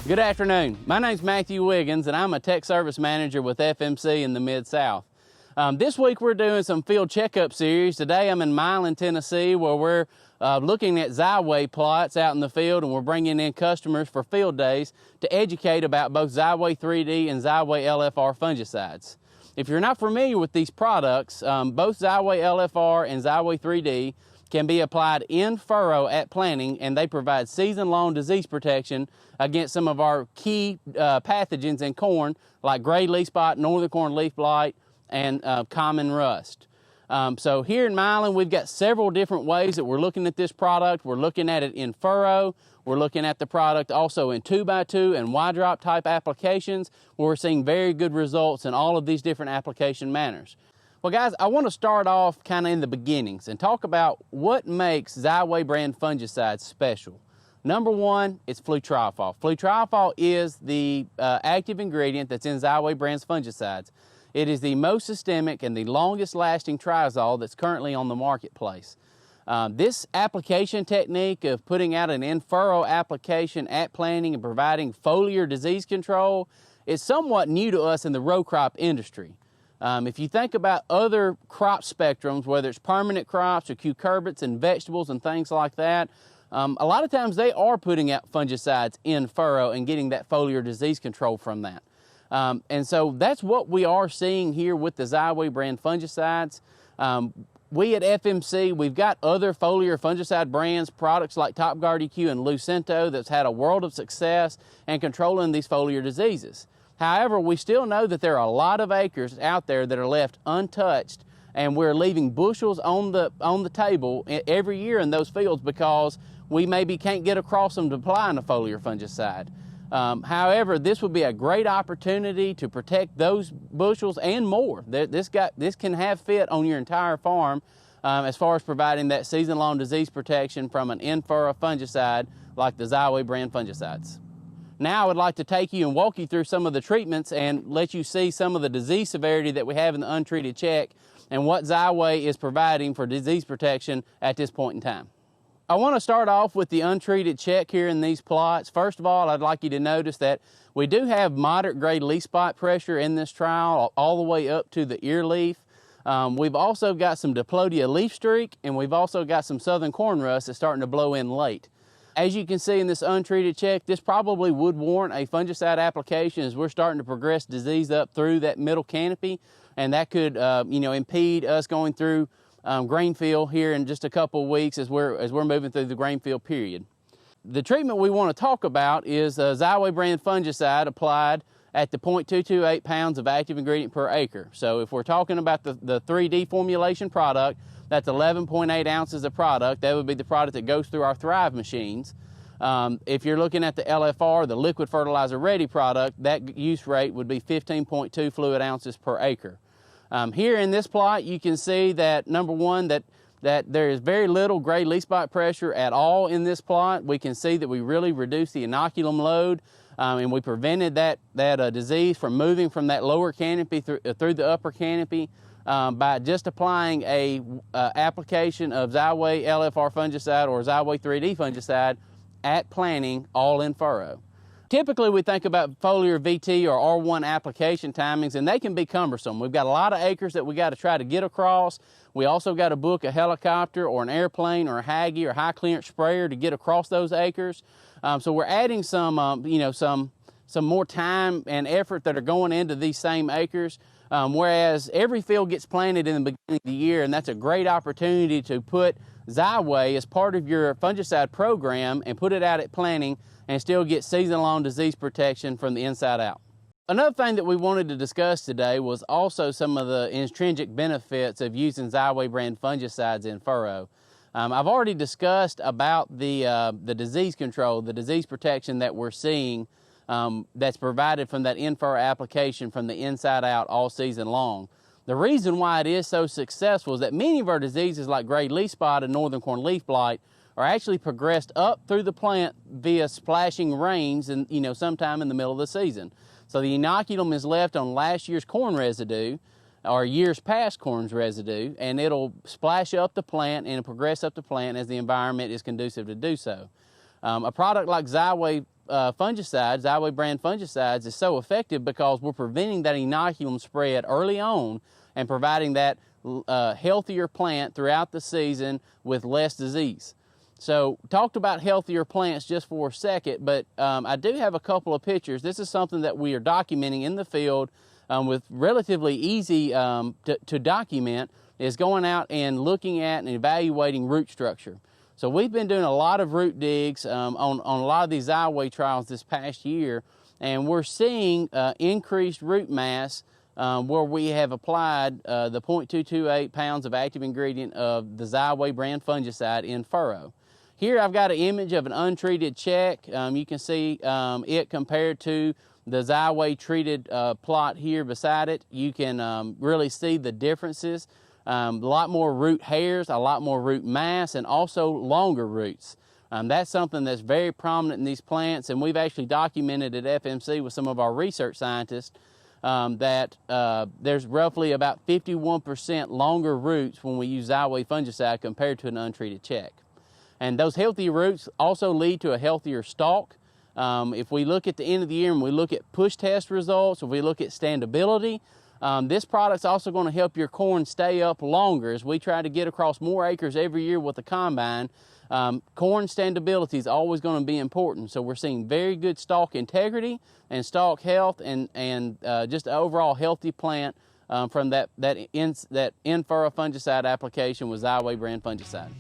Good afternoon. My name's Matthew Wiggins, and I'm a tech service manager with FMC in the Mid-South. This week we're doing some field checkup series. Today I'm in Milan, Tennessee, where we're looking at Xyway plots out in the field, and we're bringing in customers for field days to educate about both Xyway 3D and Xyway LFR fungicides. If you're not familiar with these products, both Xyway LFR and Xyway 3D can be applied in furrow at planting, and they provide season-long disease protection against some of our key pathogens in corn, like gray leaf spot, northern corn leaf blight, and common rust. So here in Milan, we've got several different ways that we're looking at this product. We're looking at it in furrow. We're looking at the product also in 2x2 and Y-drop type applications, where we're seeing very good results in all of these different application manners. Well, guys, I want to start off kind of in the beginnings and talk about what makes Xyway brand fungicides special. Number one, it's flutriafol. Flutriafol is the active ingredient that's in Xyway brand's fungicides. It is the most systemic and the longest lasting triazole that's currently on the marketplace. This application technique of putting out an in-furrow application at planting and providing foliar disease control is somewhat new to us in the row crop industry. If you think about other crop spectrums, whether it's permanent crops or cucurbits and vegetables and things like that, a lot of times they are putting out fungicides in furrow and getting that foliar disease control from that. And so that's what we are seeing here with the Xyway brand fungicides. We at FMC, we've got other foliar fungicide brands, products like TopGuard EQ and Lucento that's had a world of success in controlling these foliar diseases. However, we still know that there are a lot of acres out there that are left untouched, and we're leaving bushels on the table every year in those fields because we maybe can't get across them to apply a foliar fungicide. However, this would be a great opportunity to protect those bushels and more. This can have fit on your entire farm as far as providing that season-long disease protection from an in-furrow fungicide like the Xyway brand fungicides. Now I would like to take you and walk you through some of the treatments and let you see some of the disease severity that we have in the untreated check and what Xyway is providing for disease protection at this point in time. I want to start off with the untreated check here in these plots. First of all, I'd like you to notice that we do have moderate grade leaf spot pressure in this trial all the way up to the ear leaf. We've also got some diplodia leaf streak, and we've also got some southern corn rust that's starting to blow in late. As you can see in this untreated check, this probably would warrant a fungicide application as we're starting to progress disease up through that middle canopy, and that could impede us going through grain field here in just a couple of weeks as we're moving through the grain field period. The treatment we want to talk about is a Xyway brand fungicide applied at the 0.228 pounds of active ingredient per acre. So if we're talking about the 3D formulation product, that's 11.8 ounces of product. That would be the product that goes through our Thrive machines. If you're looking at the LFR, the liquid fertilizer ready product, that use rate would be 15.2 fluid ounces per acre. Here in this plot, you can see that, number one, that there is very little gray leaf spot pressure at all in this plot. We can see that we really reduced the inoculum load, and we prevented that disease from moving from that lower canopy through the upper canopy by just applying a application of Xyway LFR fungicide or Xyway 3D fungicide at planting, all in furrow. Typically, we think about foliar VT or R1 application timings, and they can be cumbersome. We've got a lot of acres that we got to try to get across. We also got to book a helicopter or an airplane or a Haggy or high clearance sprayer to get across those acres. So we're adding some more time and effort that are going into these same acres. Whereas every field gets planted in the beginning of the year, and that's a great opportunity to put Xyway as part of your fungicide program and put it out at planting and still get season-long disease protection from the inside out. Another thing that we wanted to discuss today was also some of the intrinsic benefits of using Xyway brand fungicides in furrow. I've already discussed about the disease control, the disease protection that we're seeing that's provided from that in-furrow application from the inside out all season long. The reason why it is so successful is that many of our diseases like gray leaf spot and northern corn leaf blight are actually progressed up through the plant via splashing rains and sometime in the middle of the season. So the inoculum is left on last year's corn residue or years past corn's residue, and it'll splash up the plant and progress up the plant as the environment is conducive to do so. A product like Xyway fungicides, Xyway brand fungicides, is so effective because we're preventing that inoculum spread early on and providing that healthier plant throughout the season with less disease. So talked about healthier plants just for a second, but I do have a couple of pictures. This is something that we are documenting in the field with relatively easy to document, is going out and looking at and evaluating root structure. So we've been doing a lot of root digs on a lot of these Xyway trials this past year, and we're seeing increased root mass where we have applied the 0.228 pounds of active ingredient of the Xyway brand fungicide in-furrow. Here I've got an image of an untreated check. You can see it compared to the Xyway treated plot here beside it. You can really see the differences. A lot more root hairs, a lot more root mass, and also longer roots. That's something that's very prominent in these plants, and we've actually documented at FMC with some of our research scientists that there's roughly about 51% longer roots when we use Xyway fungicide compared to an untreated check. And those healthy roots also lead to a healthier stalk. If we look at the end of the year and we look at push test results, if we look at standability, this product's also going to help your corn stay up longer. As we try to get across more acres every year with the combine, corn standability is always going to be important. So we're seeing very good stalk integrity and stalk health and just an overall healthy plant from that in-furrow fungicide application with Xyway brand fungicide.